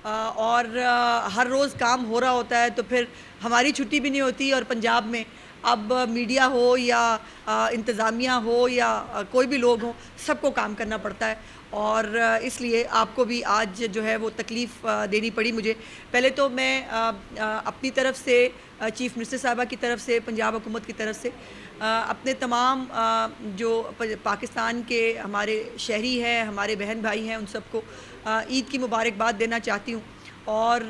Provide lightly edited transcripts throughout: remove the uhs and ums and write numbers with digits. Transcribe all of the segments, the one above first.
اور ہر روز کام ہو رہا ہوتا ہے تو پھر ہماری چھٹی بھی نہیں ہوتی، اور پنجاب میں اب میڈیا ہو یا انتظامیہ ہو یا کوئی بھی لوگ ہوں، سب کو کام کرنا پڑتا ہے، اور اس لیے آپ کو بھی آج جو ہے وہ تکلیف دینی پڑی مجھے۔ پہلے تو میں اپنی طرف سے، چیف منسٹر صاحبہ کی طرف سے، پنجاب حکومت کی طرف سے اپنے تمام جو پاکستان کے ہمارے شہری ہیں، ہمارے بہن بھائی ہیں، ان سب کو عید کی مبارکباد دینا چاہتی ہوں۔ اور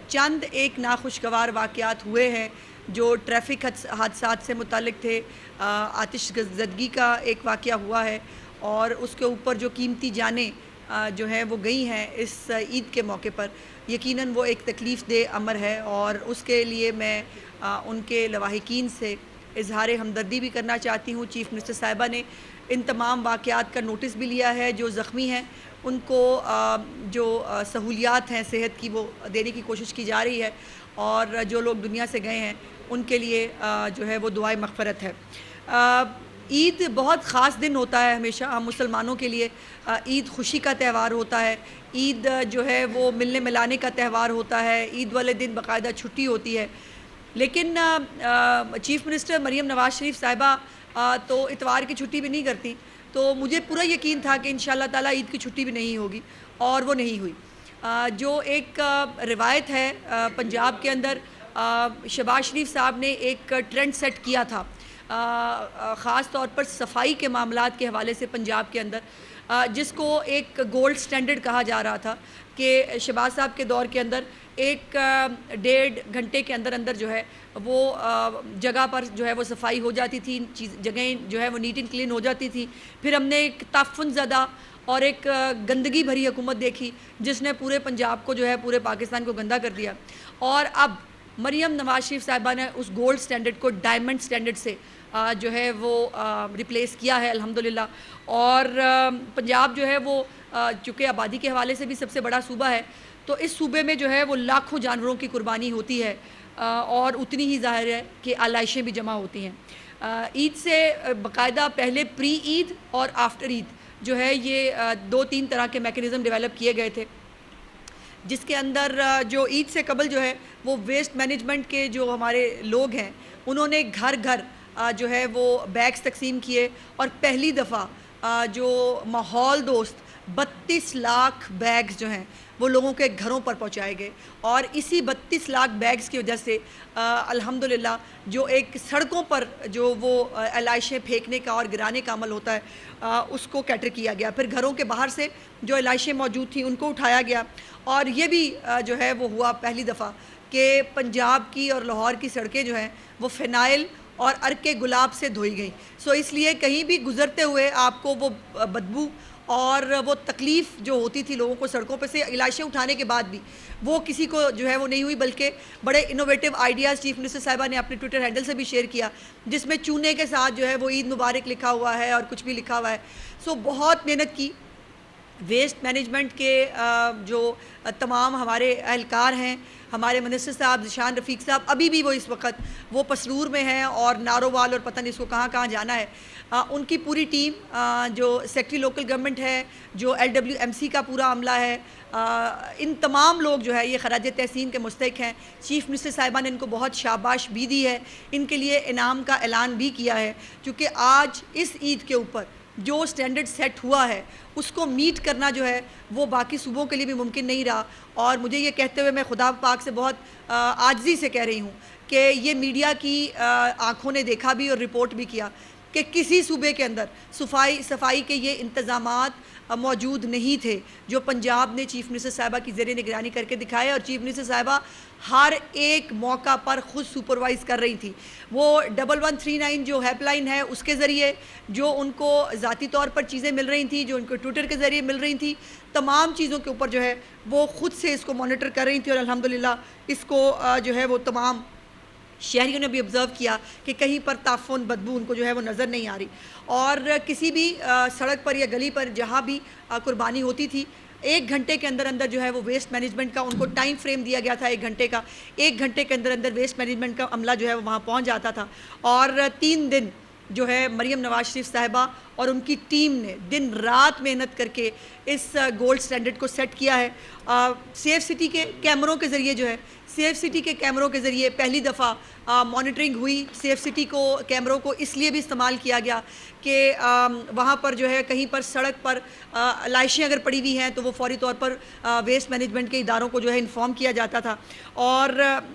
چند ایک ناخوشگوار واقعات ہوئے ہیں جو ٹریفک حادثات سے متعلق تھے۔ آتش زدگی کا ایک واقعہ ہوا ہے، اور اس کے اوپر جو قیمتی جانیں جو ہیں وہ گئی ہیں اس عید کے موقع پر، یقیناً وہ ایک تکلیف دہ امر ہے، اور اس کے لیے میں ان کے لواحقین سے اظہار ہمدردی بھی کرنا چاہتی ہوں۔ چیف منسٹر صاحبہ نے ان تمام واقعات کا نوٹس بھی لیا ہے۔ جو زخمی ہیں ان کو جو سہولیات ہیں صحت کی وہ دینے کی کوشش کی جا رہی ہے، اور جو لوگ دنیا سے گئے ہیں ان کے لیے جو ہے وہ دعائے مغفرت ہے۔ عید بہت خاص دن ہوتا ہے ہمیشہ ہم مسلمانوں کے لیے۔ عید خوشی کا تہوار ہوتا ہے، عید جو ہے وہ ملنے ملانے کا تہوار ہوتا ہے، عید والے دن باقاعدہ چھٹی ہوتی ہے۔ لیکن چیف منسٹر مریم نواز شریف صاحبہ تو اتوار کی چھٹی بھی نہیں کرتی، تو مجھے پورا یقین تھا کہ انشاءاللہ تعالیٰ عید کی چھٹی بھی نہیں ہوگی، اور وہ نہیں ہوئی۔ جو ایک روایت ہے پنجاب کے اندر، شہباز شریف صاحب نے ایک ٹرینڈ سیٹ کیا تھا خاص طور پر صفائی کے معاملات کے حوالے سے پنجاب کے اندر، جس کو ایک گولڈ سٹینڈرڈ کہا جا رہا تھا کہ شہباز صاحب کے دور کے اندر 1.5 گھنٹے کے اندر اندر جو ہے وہ جگہ پر جو ہے وہ صفائی ہو جاتی تھی، جگہیں جو ہے وہ نیٹ اینڈ کلین ہو جاتی تھی۔ پھر ہم نے ایک تعفن زدہ اور ایک گندگی بھری حکومت دیکھی جس نے پورے پنجاب کو جو ہے پورے پاکستان کو گندہ کر دیا، اور اب مریم نواز شریف صاحبہ نے اس گولڈ سٹینڈرڈ کو ڈائمنڈ سٹینڈرڈ سے جو ہے وہ ریپلیس کیا ہے الحمدللہ۔ اور پنجاب جو ہے وہ چونکہ آبادی کے حوالے سے بھی سب سے بڑا صوبہ ہے، تو اس صوبے میں جو ہے وہ لاکھوں جانوروں کی قربانی ہوتی ہے، اور اتنی ہی ظاہر ہے کہ آلائشیں بھی جمع ہوتی ہیں۔ عید سے باقاعدہ پہلے پری عید اور آفٹر عید جو ہے یہ 2-3 طرح کے میکنزم ڈیولپ کیے گئے تھے، جس کے اندر جو عید سے قبل جو ہے وہ ویسٹ مینجمنٹ کے جو ہمارے لوگ ہیں انہوں نے گھر گھر جو ہے وہ بیگز تقسیم کیے، اور پہلی دفعہ جو ماحول دوست 32 لاکھ بیگز جو ہیں وہ لوگوں کے گھروں پر پہنچائے گئے، اور اسی 32 لاکھ بیگز کی وجہ سے الحمدللہ جو ایک سڑکوں پر جو وہ علائشیں پھینکنے کا اور گرانے کا عمل ہوتا ہے اس کو کیٹر کیا گیا۔ پھر گھروں کے باہر سے جو علائشیں موجود تھیں ان کو اٹھایا گیا، اور یہ بھی جو ہے وہ ہوا پہلی دفعہ کہ پنجاب کی اور لاہور کی سڑکیں جو ہیں وہ فینائل اور عرق گلاب سے دھوئی گئیں۔ سو اس لیے کہیں بھی گزرتے ہوئے آپ کو وہ بدبو اور وہ تکلیف جو ہوتی تھی لوگوں کو سڑکوں پہ سے علائشیں اٹھانے کے بعد بھی، وہ کسی کو جو ہے وہ نہیں ہوئی، بلکہ بڑے انوویٹو آئیڈیاز چیف منسٹر صاحبہ نے اپنے ٹویٹر ہینڈل سے بھی شیئر کیا، جس میں چونے کے ساتھ جو ہے وہ عید مبارک لکھا ہوا ہے اور کچھ بھی لکھا ہوا ہے۔ سو بہت محنت کی ویسٹ مینجمنٹ کے جو تمام ہمارے اہلکار ہیں، ہمارے منسٹر صاحب ذیشان رفیق صاحب، ابھی بھی وہ اس وقت وہ پسرور میں ہیں اور نارووال اور پتہ نہیں اس کو کہاں کہاں جانا ہے۔ ان کی پوری ٹیم، جو سیکٹری لوکل گورنمنٹ ہے، جو LWMC کا پورا عملہ ہے، ان تمام لوگ جو ہے یہ خراج تحسین کے مستحق ہیں۔ چیف منسٹر صاحبہ نے ان کو بہت شاباش بھی دی ہے، ان کے لیے انعام کا اعلان بھی کیا ہے، کیونکہ آج اس عید کے اوپر جو سٹینڈرڈ سیٹ ہوا ہے اس کو میٹ کرنا جو ہے وہ باقی صوبوں کے لیے بھی ممکن نہیں رہا۔ اور مجھے یہ کہتے ہوئے میں خدا پاک سے بہت عاجزی سے کہہ رہی ہوں کہ یہ میڈیا کی آنکھوں نے دیکھا بھی اور رپورٹ بھی کیا کہ کسی صوبے کے اندر صفائی کے یہ انتظامات موجود نہیں تھے جو پنجاب نے چیف منسٹر صاحبہ کی زیر نگرانی کر کے دکھائے، اور چیف منسٹر صاحبہ ہر ایک موقع پر خود سپروائز کر رہی تھی۔ وہ 1139 جو ہیلپ لائن ہے اس کے ذریعے جو ان کو ذاتی طور پر چیزیں مل رہی تھیں، جو ان کو ٹویٹر کے ذریعے مل رہی تھیں، تمام چیزوں کے اوپر جو ہے وہ خود سے اس کو مانیٹر کر رہی تھی، اور الحمدللہ اس کو جو ہے وہ تمام شہریوں نے بھی آبزرو کیا کہ کہیں پر تعفن بدبو ان کو جو ہے وہ نظر نہیں آ رہی۔ اور کسی بھی سڑک پر یا گلی پر جہاں بھی قربانی ہوتی تھی 1 گھنٹے کے اندر اندر جو ہے وہ ویسٹ مینجمنٹ کا ان کو ٹائم فریم دیا گیا تھا 1 گھنٹے کا، 1 گھنٹے کے اندر اندر ویسٹ مینجمنٹ کا عملہ جو ہے وہ وہاں پہنچ جاتا تھا، اور 3 دن جو ہے مریم نواز شریف صاحبہ اور ان کی ٹیم نے دن رات محنت کر کے اس گولڈ سٹینڈرڈ کو سیٹ کیا ہے. سیف سٹی کے کیمروں کے ذریعے جو ہے سیف سٹی کے کیمروں کے ذریعے پہلی دفعہ مانیٹرنگ ہوئی. سیف سٹی کو کیمروں کو اس لیے بھی استعمال کیا گیا کہ وہاں پر جو ہے کہیں پر سڑک پر لاشیں اگر پڑی ہوئی ہیں تو وہ فوری طور پر ویسٹ مینجمنٹ کے اداروں کو جو ہے انفارم کیا جاتا تھا. اور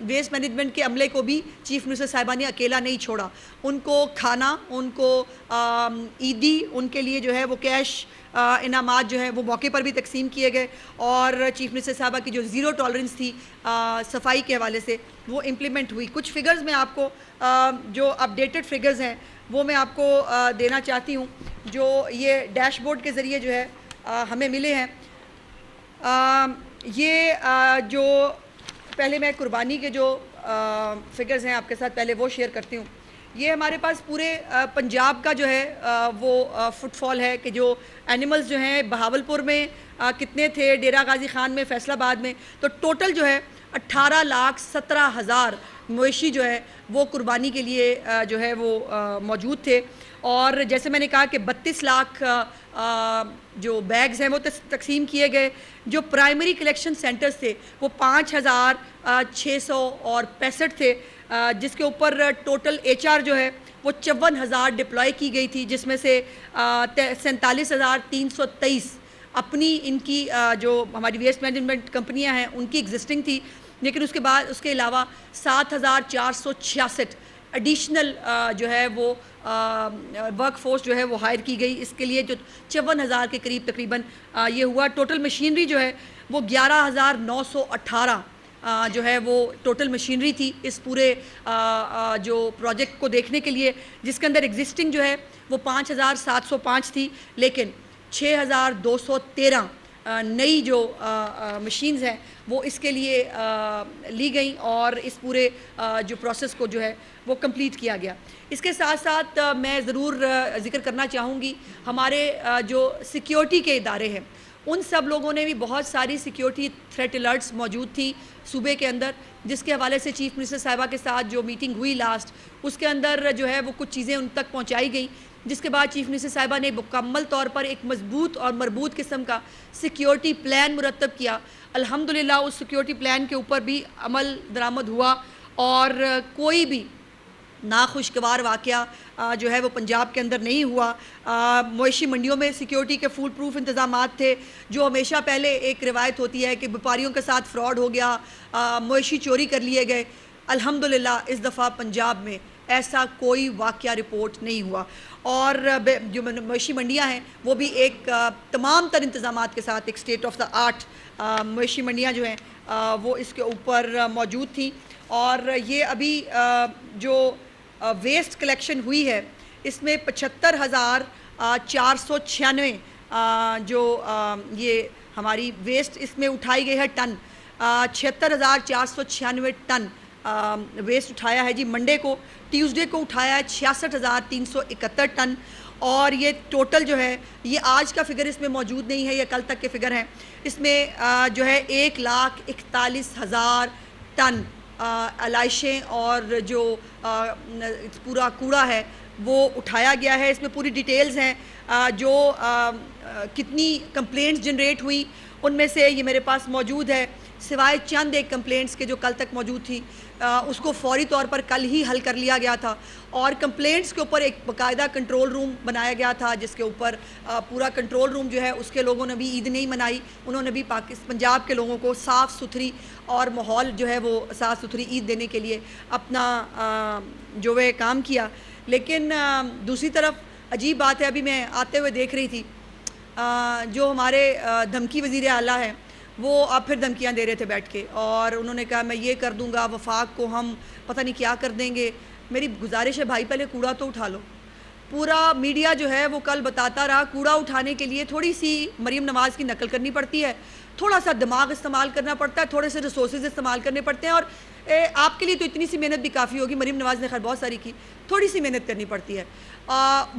ویسٹ مینجمنٹ کے عملے کو بھی چیف منسٹر صاحبہ نے اکیلا نہیں چھوڑا. ان کو کھانا، ان کو عیدی، ان کے لیے جو ہے وہ کیش انعامات جو ہے وہ موقع پر بھی تقسیم کیے گئے. اور چیف منسٹر صاحبہ کی جو زیرو ٹالرنس تھی صفائی کے حوالے سے وہ امپلیمنٹ ہوئی. کچھ فگرز میں آپ کو جو اپڈیٹڈ فگرز ہیں وہ میں آپ کو دینا چاہتی ہوں جو یہ ڈیش بورڈ کے ذریعے جو ہے ہمیں ملے ہیں. یہ جو پہلے میں قربانی کے جو فگرز ہیں آپ کے ساتھ پہلے وہ شیئر کرتی ہوں. یہ ہمارے پاس پورے پنجاب کا جو ہے وہ فٹ فال ہے کہ جو اینیملز جو ہیں بہاولپور میں کتنے تھے، ڈیرہ غازی خان میں، فیصل آباد میں، تو ٹوٹل جو ہے 18,17,000 مویشی جو ہے وہ قربانی کے لیے جو ہے وہ موجود تھے. اور جیسے میں نے کہا کہ 32 لاکھ جو بیگز ہیں وہ تقسیم کیے گئے. جو پرائمری کلیکشن سینٹرز تھے وہ 5,665 تھے، جس کے اوپر ٹوٹل HR جو ہے وہ 54,000 ڈپلائی کی گئی تھی، جس میں سے 47,323 اپنی ان کی جو ہماری ویسٹ مینجمنٹ کمپنیاں ہیں ان کی ایگزسٹنگ تھی. لیکن اس کے بعد اس کے علاوہ 7,466 ایڈیشنل جو ہے وہ ورک فورس جو ہے وہ ہائر کی گئی. اس کے لیے جو 54,000 کے قریب تقریباً یہ ہوا. ٹوٹل مشینری جو ہے وہ 11,918 جو ہے وہ ٹوٹل مشینری تھی اس پورے جو پروجیکٹ کو دیکھنے کے لیے، جس کے اندر ایگزسٹنگ جو ہے وہ 5,705 تھی، لیکن 6,213 نئی جو مشینز ہیں وہ اس کے لیے لی گئیں اور اس پورے جو پروسیس کو جو ہے وہ کمپلیٹ کیا گیا. اس کے ساتھ ساتھ میں ضرور ذکر کرنا چاہوں گی ہمارے جو سیکیورٹی کے ادارے ہیں ان سب لوگوں نے بھی بہت ساری سیکیورٹی تھریٹ الرٹس موجود تھی صوبے کے اندر، جس کے حوالے سے چیف منسٹر صاحبہ کے ساتھ جو میٹنگ ہوئی لاسٹ اس کے اندر جو ہے وہ کچھ چیزیں ان تک پہنچائی گئیں، جس کے بعد چیف منسٹر صاحبہ نے مکمل طور پر ایک مضبوط اور مربوط قسم کا سیکیورٹی پلان مرتب کیا. الحمدللہ اس سیکیورٹی پلان کے اوپر بھی عمل درآمد ہوا اور کوئی بھی ناخوشگوار واقعہ جو ہے وہ پنجاب کے اندر نہیں ہوا. مویشی منڈیوں میں سیکیورٹی کے فول پروف انتظامات تھے. جو ہمیشہ پہلے ایک روایت ہوتی ہے کہ بیپاریوں کے ساتھ فراڈ ہو گیا، مویشی چوری کر لیے گئے، الحمدللہ اس دفعہ پنجاب میں ایسا کوئی واقعہ رپورٹ نہیں ہوا. اور جو مویشی منڈیاں ہیں وہ بھی ایک تمام تر انتظامات کے ساتھ ایک اسٹیٹ آف دا آرٹ مویشی منڈیاں جو ہیں وہ اس کے اوپر موجود تھیں. اور یہ ابھی جو ویسٹ کلیکشن ہوئی ہے اس میں 75,496 جو یہ ہماری ویسٹ اس میں اٹھائی گئی ہے ٹن، 76,496 ٹن ویسٹ اٹھایا ہے جی. منڈے کو ٹیوزڈے کو اٹھایا ہے 66,371 ٹن. اور یہ ٹوٹل جو ہے یہ آج کا فگر اس میں موجود نہیں ہے، یہ کل تک کے فگر ہیں. اس میں جو ہے 1,41,000 ٹن علائشیں اور جو پورا کوڑا ہے وہ اٹھایا گیا ہے. اس میں پوری ڈیٹیلز ہیں جو کتنی کمپلینٹس جنریٹ ہوئی ان میں سے یہ میرے پاس موجود ہے. سوائے چند ایک کمپلینٹس کے جو کل تک موجود تھی اس کو فوری طور پر کل ہی حل کر لیا گیا تھا. اور کمپلینٹس کے اوپر ایک باقاعدہ کنٹرول روم بنایا گیا تھا جس کے اوپر پورا کنٹرول روم جو ہے اس کے لوگوں نے بھی عید نہیں منائی. انہوں نے بھی پنجاب کے لوگوں کو صاف ستھری اور ماحول جو ہے وہ صاف ستھری عید دینے کے لیے اپنا جو ہے کام کیا. لیکن دوسری طرف عجیب بات ہے، ابھی میں آتے ہوئے دیکھ رہی تھی جو ہمارے دھمکی وزیر اعلیٰ ہیں وہ اب پھر دھمکیاں دے رہے تھے بیٹھ کے، اور انہوں نے کہا میں یہ کر دوں گا، وفاق کو ہم پتہ نہیں کیا کر دیں گے. میری گزارش ہے بھائی پہلے کوڑا تو اٹھا لو. پورا میڈیا جو ہے وہ کل بتاتا رہا کوڑا اٹھانے کے لیے تھوڑی سی مریم نواز کی نقل کرنی پڑتی ہے، تھوڑا سا دماغ استعمال کرنا پڑتا ہے، تھوڑے سے ریسورسز استعمال کرنے پڑتے ہیں. اور آپ کے لیے تو اتنی سی محنت بھی کافی ہوگی، مریم نواز نے خیر بہت ساری کی. تھوڑی سی محنت کرنی پڑتی ہے،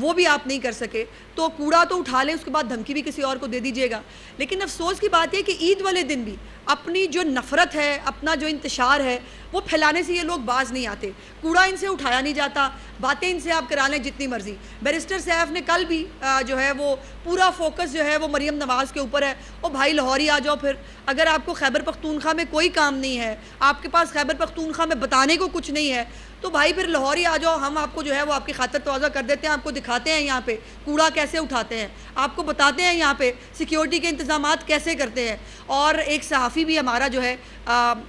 وہ بھی آپ نہیں کر سکے تو کوڑا تو اٹھا لیں، اس کے بعد دھمکی بھی کسی اور کو دے دیجیے گا. لیکن افسوس کی بات یہ کہ عید والے دن بھی اپنی جو نفرت ہے، اپنا جو انتشار ہے، وہ پھیلانے سے یہ لوگ باز نہیں آتے. کوڑا ان سے اٹھایا نہیں جاتا، باتیں ان سے آپ کرا لیں جتنی مرضی. بیرسٹر سیف نے کل بھی جو ہے وہ پورا فوکس جو ہے وہ مریم نواز کے اوپر ہے. او بھائی لاہور ہی آ جاؤ پھر، اگر آپ کو خیبر پختونخوا میں کوئی کام نہیں ہے، آپ کے پاس خیبر پختونخوا میں بتانے کو کچھ نہیں ہے، تو بھائی پھر لاہور ہی آ جاؤ. ہم آپ کو جو ہے وہ آپ کی خاطر تواضع کر دیتے ہیں، آپ کو دکھاتے ہیں یہاں پہ کوڑا کیسے اٹھاتے ہیں، آپ کو بتاتے ہیں یہاں پہ سیکیورٹی کے انتظامات کیسے کرتے ہیں. اور ایک صحافی بھی ہمارا جو ہے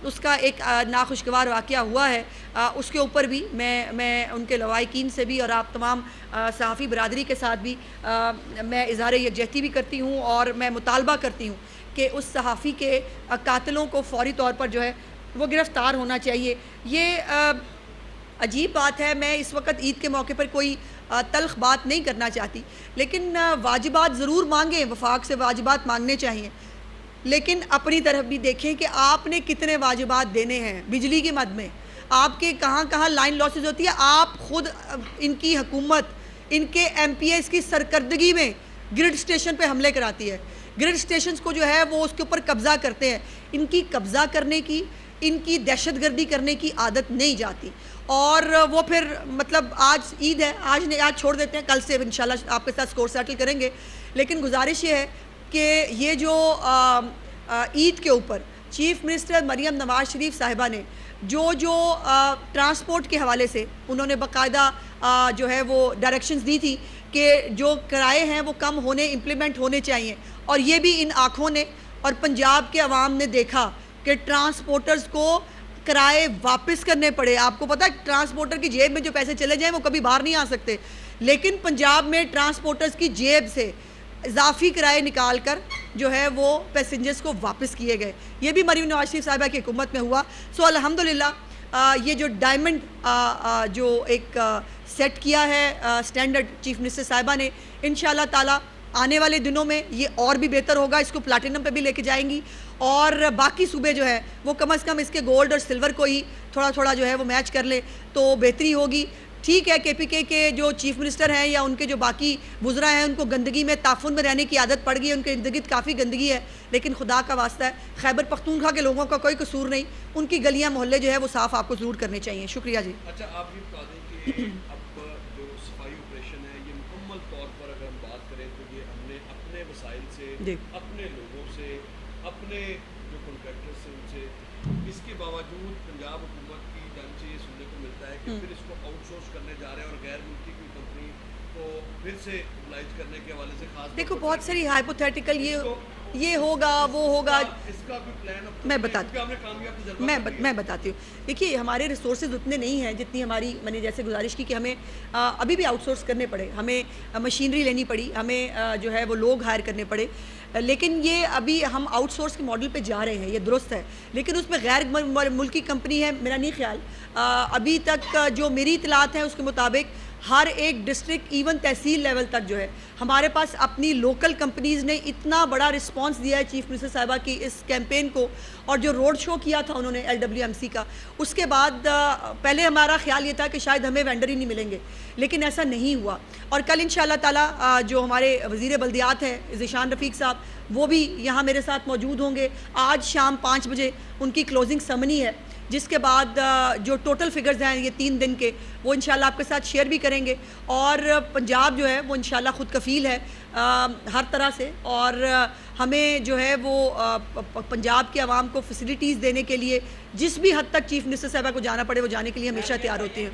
اس کا ایک ناخوشگوار واقعہ ہوا ہے، اس کے اوپر بھی میں ان کے لوائقین سے بھی اور آپ تمام صحافی برادری کے ساتھ بھی میں اظہار یکجہتی بھی کرتی ہوں اور میں مطالبہ کرتی ہوں کہ اس صحافی کے قاتلوں کو فوری طور پر جو ہے وہ گرفتار ہونا چاہیے. یہ عجیب بات ہے، میں اس وقت عید کے موقع پر کوئی تلخ بات نہیں کرنا چاہتی، لیکن واجبات ضرور مانگیں، وفاق سے واجبات مانگنے چاہیے، لیکن اپنی طرف بھی دیکھیں کہ آپ نے کتنے واجبات دینے ہیں. بجلی کے مد میں آپ کے کہاں کہاں لائن لاسز ہوتی ہے، آپ خود ان کی حکومت ان کے ایم پی ایس کی سرکردگی میں گرڈ سٹیشن پہ حملے کراتی ہے. گرڈ سٹیشنز کو جو ہے وہ اس کے اوپر قبضہ کرتے ہیں. ان کی قبضہ کرنے کی، ان کی دہشت گردی کرنے کی عادت نہیں جاتی، اور وہ پھر مطلب آج عید ہے، آج چھوڑ دیتے ہیں، کل سے انشاءاللہ آپ کے ساتھ سکور سیٹل کریں گے. لیکن گزارش یہ ہے کہ یہ جو عید کے اوپر چیف منسٹر مریم نواز شریف صاحبہ نے جو ٹرانسپورٹ کے حوالے سے انہوں نے باقاعدہ جو ہے وہ ڈائریکشنز دی تھی کہ جو کرائے ہیں وہ کم ہونے، امپلیمنٹ ہونے چاہیے، اور یہ بھی ان آنکھوں نے اور پنجاب کے عوام نے دیکھا کہ ٹرانسپورٹرز کو کرائے واپس کرنے پڑے. آپ کو پتہ ہے ٹرانسپورٹر کی جیب میں جو پیسے چلے جائیں وہ کبھی باہر نہیں آ سکتے، لیکن پنجاب میں ٹرانسپورٹرز کی جیب سے اضافی کرائے نکال کر جو ہے وہ پیسنجرز کو واپس کیے گئے. یہ بھی مریم نواز شریف صاحبہ کی حکومت میں ہوا. سو الحمدللہ یہ جو ڈائمنڈ جو ایک سیٹ کیا ہے سٹینڈرڈ چیف منسٹر صاحبہ نے، انشاءاللہ تعالی آنے والے دنوں میں یہ اور بھی بہتر ہوگا. اس کو پلاٹینم پہ بھی لے کے جائیں گی، اور باقی صوبے جو ہے وہ کم از کم اس کے گولڈ اور سلور کو ہی تھوڑا تھوڑا جو ہے وہ میچ کر لے تو بہتری ہوگی. ٹھیک ہے، کے پی کے جو چیف منسٹر ہیں یا ان کے جو باقی وزراء ہیں ان کو گندگی میں تعفن میں رہنے کی عادت پڑ گئی ہے، ان کے ارد گرد کافی گندگی ہے، لیکن خدا کا واسطہ ہے خیبر پختونخوا کے لوگوں کا کوئی قصور نہیں، ان کی گلیاں محلے جو ہے وہ صاف آپ کو ضرور کرنے چاہیے. شکریہ جی. اچھا، آپ یہ بتا دیں کہ اب جو صفائی آپریشن ہے یہ مکمل طور پر اگر ہم بات کریں تو یہ ہم نے اپنے وسائل سے، اپنے لوگوں سے، اپنے جو کنٹریکٹر سے، ان سے، اس کے باوجود پنجاب حکومت کی جانب سے یہ سننے کو ملتا ہے کہ پھر اس کو آؤٹ سورس کرنے جا رہے ہیں اور غیر ملکی کوئی کمپنی کو پھر سے موبلائز کرنے کے حوالے سے خاص دیکھو بہت ساری ہائپوتھیٹیکل یہ ہوگا وہ ہوگا، اس کا کوئی پلان میں بتاتی ہوں. دیکھیے ہمارے ریسورسز اتنے نہیں ہیں جتنی ہماری، میں نے جیسے گزارش کی کہ ہمیں ابھی بھی آؤٹ سورس کرنے پڑے، ہمیں مشینری لینی پڑی، ہمیں جو ہے وہ لوگ ہائر کرنے پڑے، لیکن یہ ابھی ہم آؤٹ سورس کے ماڈل پہ جا رہے ہیں، یہ درست ہے، لیکن اس میں غیر ملکی کمپنی ہے میرا نہیں خیال. ابھی تک جو میری اطلاعات ہیں اس کے مطابق ہر ایک ڈسٹرکٹ ایون تحصیل لیول تک جو ہے ہمارے پاس اپنی لوکل کمپنیز نے اتنا بڑا رسپانس دیا ہے چیف منسٹر صاحبہ کی اس کیمپین کو، اور جو روڈ شو کیا تھا انہوں نے LWMC کا، اس کے بعد پہلے ہمارا خیال یہ تھا کہ شاید ہمیں وینڈر ہی نہیں ملیں گے، لیکن ایسا نہیں ہوا. اور کل انشاءاللہ تعالی جو ہمارے وزیر بلدیات ہیں ذیشان رفیق صاحب وہ بھی یہاں میرے ساتھ موجود ہوں گے. آج شام 5 بجے ان کی کلوزنگ سرمنی ہے، جس کے بعد جو ٹوٹل فگرز ہیں یہ 3 دن کے وہ انشاءاللہ آپ کے ساتھ شیئر بھی کریں گے. اور پنجاب جو ہے وہ انشاءاللہ خود کفیل ہے ہر طرح سے، اور ہمیں جو ہے وہ پنجاب کے عوام کو فیسلٹیز دینے کے لیے جس بھی حد تک چیف منسٹر صاحبہ کو جانا پڑے وہ جانے کے لیے ہمیشہ تیار ہوتے ہیں.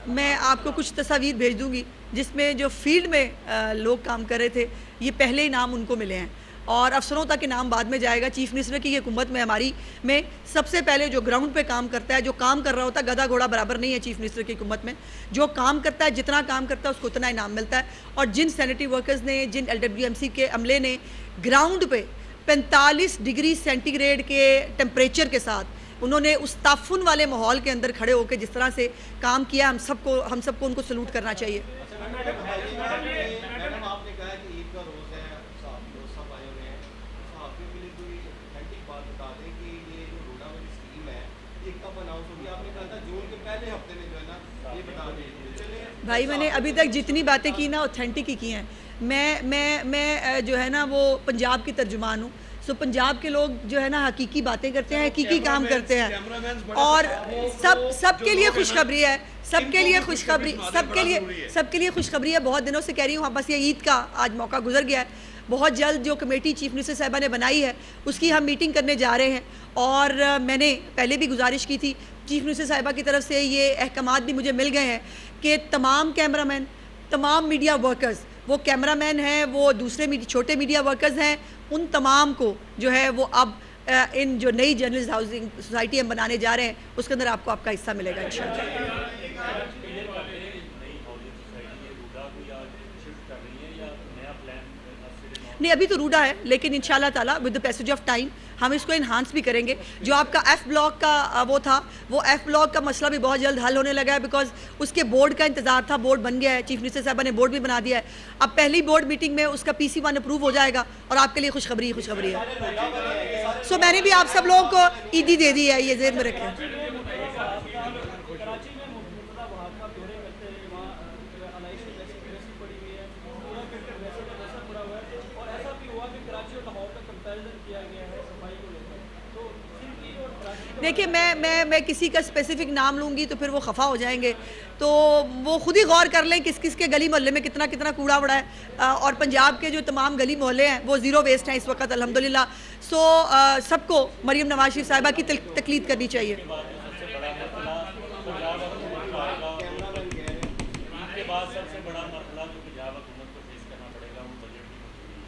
میں آپ کو کچھ تصاویر بھیج دوں گی جس میں جو فیلڈ میں لوگ کام کر رہے تھے یہ پہلے انعام ان کو ملے ہیں، اور افسروں تک انعام بعد میں جائے گا. چیف منسٹر کی حکومت میں ہماری میں سب سے پہلے جو گراؤنڈ پہ کام کرتا ہے، جو کام کر رہا ہوتا ہے، گدھا گھوڑا برابر نہیں ہے. چیف منسٹر کی حکومت میں جو کام کرتا ہے، جتنا کام کرتا ہے اس کو اتنا انعام ملتا ہے. اور جن سینیٹری ورکرز نے، جن LWMC کے عملے نے گراؤنڈ پہ 45 ڈگری سینٹی گریڈ کے ٹمپریچر کے ساتھ انہوں نے اس تعفن والے ماحول کے اندر کھڑے ہو کے جس طرح سے کام کیا، ہم سب کو ان کو سلوٹ کرنا چاہیے. میڈم آپ نے کہا کہ عید کا روز ہے بھائی میں نے ابھی تک جتنی باتیں کی نا اوتھینٹک ہی کی ہیں. میں جو ہے نا وہ پنجاب کی ترجمان ہوں. سو پنجاب کے لوگ جو ہے نا حقیقی باتیں کرتے ہیں, حقیقی کام کرتے ہیں, اور سب کے لیے خوشخبری ہے, سب کے لیے خوشخبری ہے. بہت دنوں سے کہہ رہی ہوں, بس یہ عید کا آج موقع گزر گیا ہے. بہت جلد جو کمیٹی چیف منسٹر صاحبہ نے بنائی ہے اس کی ہم میٹنگ کرنے جا رہے ہیں, اور میں نے پہلے بھی گزارش کی تھی چیف منسٹر صاحبہ کی طرف سے, یہ احکامات بھی مجھے مل گئے ہیں کہ تمام کیمرہ مین, تمام میڈیا ورکرز, وہ کیمرہ مین ہیں, وہ دوسرے چھوٹے میڈیا ورکرز ہیں, ان تمام کو جو ہے وہ اب ان جو نئی جرنلسٹ ہاؤسنگ سوسائٹی ہم بنانے جا رہے ہیں اس کے اندر آپ کو آپ کا حصہ ملے گا انشاءاللہ. نہیں ابھی تو روڈا ہے, لیکن انشاءاللہ تعالیٰ with the passage of time ہم اس کو انہانس بھی کریں گے. جو آپ کا ایف بلاک کا وہ تھا, وہ ایف بلاک کا مسئلہ بھی بہت جلد حل ہونے لگا ہے, بیکاز اس کے بورڈ کا انتظار تھا. بورڈ بن گیا ہے, چیف منسٹر صاحبہ نے بورڈ بھی بنا دیا ہے. اب پہلی بورڈ میٹنگ میں اس کا PC1 اپروو ہو جائے گا, اور آپ کے لیے خوشخبری ہے. سو میں نے بھی آپ سب لوگوں کو عیدی دے دی ہے, یہ ذہن میں رکھیں. دیکھیے میں کسی کا اسپیسیفک نام لوں گی تو پھر وہ خفا ہو جائیں گے, تو وہ خود ہی غور کر لیں کس کے گلی محلے میں کتنا کوڑا پڑا ہے. اور پنجاب کے جو تمام گلی محلے ہیں وہ زیرو ویسٹ ہیں اس وقت الحمدللہ. سو سب کو مریم نواز شریف صاحبہ کی تقلید کرنی چاہیے.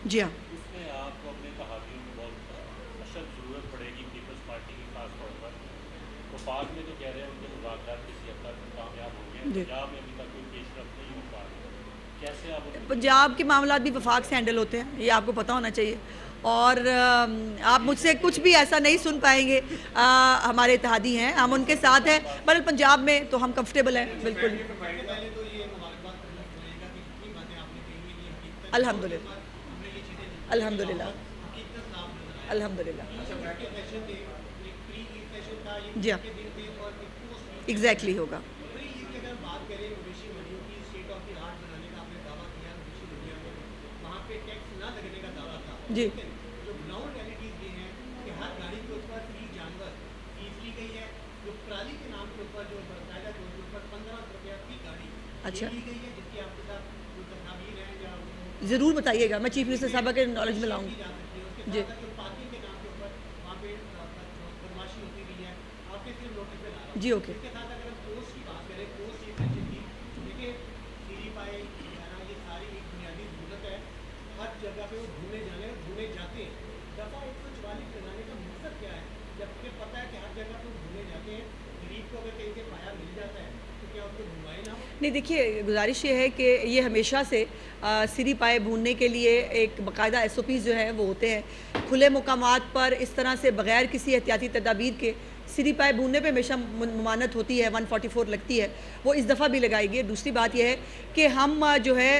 جی ہاں, پنجاب کے معاملات بھی وفاق سے ہینڈل ہوتے ہیں, یہ آپ کو پتہ ہونا چاہیے. اور آپ مجھ سے کچھ بھی ایسا نہیں سن پائیں گے. ہمارے اتحادی ہیں, ہم ان کے ساتھ ہیں, پر پنجاب میں تو ہم کمفرٹیبل ہیں بالکل. الحمدللہ الحمدللہ الحمدللہ. جی ہاں ایگزیکٹلی ہوگا. جی اچھا ضرور بتائیے گا, میں چیف منسٹر صاحبہ کے نالج میں لاؤں گی. جی جی اوکے. نہیں دیکھیے, گزارش یہ ہے کہ یہ ہمیشہ سے سری پائے بھوننے کے لیے ایک باقاعدہ SOPs جو ہیں وہ ہوتے ہیں. کھلے مقامات پر اس طرح سے بغیر کسی احتیاطی تدابیر کے سری پائے بھوننے پہ ہمیشہ ممانعت ہوتی ہے, 144 لگتی ہے, وہ اس دفعہ بھی لگائے گی. دوسری بات یہ ہے کہ ہم جو ہے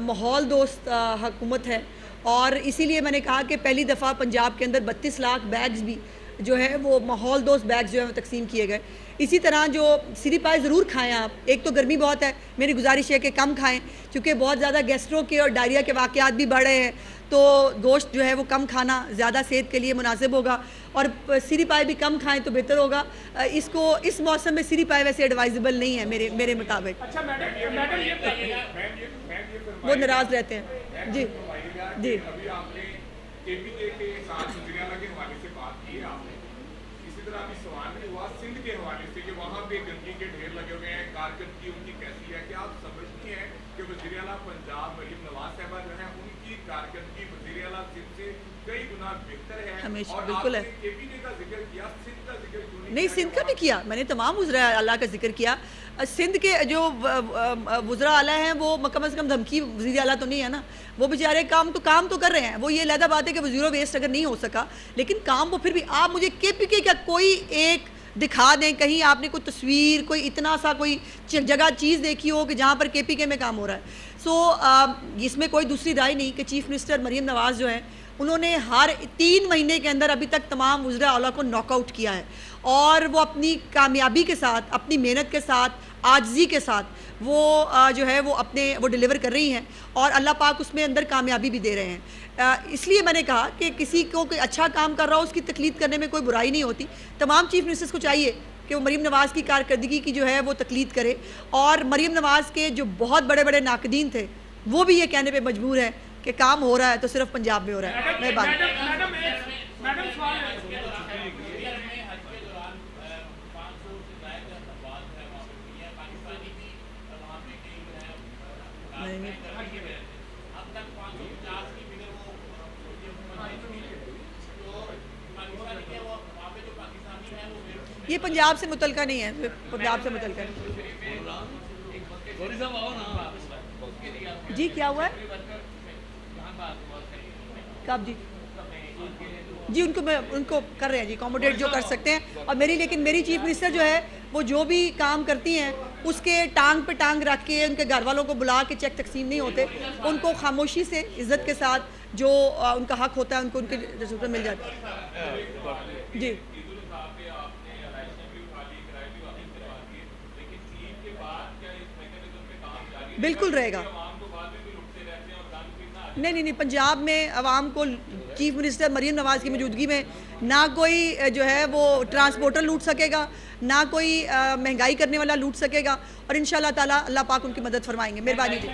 ماحول دوست حکومت ہے, اور اسی لیے میں نے کہا کہ پہلی دفعہ پنجاب کے اندر 32 لاکھ بیگز بھی جو ہے وہ ماحول دوست بیگز جو ہیں وہ تقسیم کیے گئے. اسی طرح جو سری پائے ضرور کھائیں آپ, ایک تو گرمی بہت ہے, میری گزارش ہے کہ کم کھائیں, کیونکہ بہت زیادہ گیسٹرو کے اور ڈائریا کے واقعات بھی بڑھ رہے ہیں, تو گوشت جو ہے وہ کم کھانا زیادہ صحت کے لیے مناسب ہوگا, اور سری پائے بھی کم کھائیں تو بہتر ہوگا. اس موسم میں سری پائے ویسے ایڈوائزبل نہیں ہے میرے مطابق. وہ ناراض رہتے ہیں. جی جی سندھ کے حوالے سے کہ وہاں پہ گندگی کے ڈھیر لگے ہوئے ہیں, کارکردگی ان کی کیسی ہے, کیا آپ سمجھتی ہیں کہ وزیر اعلیٰ پنجاب مریم نواز صاحبہ جو ہیں ان کی کارکردگی وزیر اعلیٰ سندھ سے کئی گنا بہتر ہے؟ ہمیشہ اور بالکل ہے. KPK کا ذکر کیا, سندھ کا ذکر کیوں نہیں؟ سندھ کا بھی کیا, میں نے تمام وزراء اعلیٰ کا ذکر کیا. سندھ کے جو وزراء اعلیٰ ہیں وہ کم از کم دھمکی وزیر اعلیٰ تو نہیں ہے نا, وہ بیچارے کام تو کر رہے ہیں. وہ یہ علیحدہ بات ہے کہ وہ زیرو ویسٹ اگر نہیں ہو سکا, لیکن کام وہ پھر بھی. آپ مجھے KPK کا کوئی ایک دکھا دیں کہیں آپ نے کوئی تصویر, کوئی اتنا سا کوئی جگہ چیز دیکھی ہو کہ جہاں پر KPK میں کام ہو رہا ہے. سو اس میں کوئی دوسری رائے نہیں کہ چیف منسٹر مریم نواز جو ہیں انہوں نے ہر 3 مہینے کے اندر ابھی تک تمام وزراء اعلیٰ کو ناک آؤٹ کیا ہے، اور وہ اپنی کامیابی کے ساتھ، اپنی محنت کے ساتھ، عاجزی کے ساتھ وہ جو ہے وہ ڈیلیور کر رہی ہیں، اور اللہ پاک اس میں اندر کامیابی بھی دے رہے ہیں۔ اس لیے میں نے کہا کہ کسی کو کوئی اچھا کام کر رہا ہو اس کی تقلید کرنے میں کوئی برائی نہیں ہوتی۔ تمام چیف منسٹرز کو چاہیے کہ وہ مریم نواز کی کارکردگی کی جو ہے وہ تقلید کرے، اور مریم نواز کے جو بہت بڑے بڑے ناقدین تھے وہ بھی یہ کہنے پہ مجبور ہیں کہ کام ہو رہا ہے تو صرف پنجاب میں ہو رہا ہے۔ یہ پنجاب سے متعلقہ نہیں ہے، پنجاب سے متعلقہ ہے۔ جی کیا ہوا ہے؟ کب؟ جی ان کو کر رہے ہیں جی اکوموڈیٹ جو کر سکتے ہیں، اور لیکن میری چیف منسٹر جو ہے وہ جو بھی کام کرتی ہیں اس کے ٹانگ پہ ٹانگ رکھ کے ان کے گھر والوں کو بلا کے چیک تقسیم نہیں ہوتے، ان کو خاموشی سے عزت کے ساتھ جو ان کا حق ہوتا ہے ان کو ان کے رسوخ مل جاتا ہے۔ جی بالکل رہے گا۔ نہیں، پنجاب میں عوام کو چیف منسٹر مریم نواز کی موجودگی میں نہ کوئی جو ہے وہ ٹرانسپورٹر لوٹ سکے گا، نہ کوئی مہنگائی کرنے والا لوٹ سکے گا، اور انشاءاللہ تعالی اللہ پاک ان کی مدد فرمائیں گے۔ مہربانی جی۔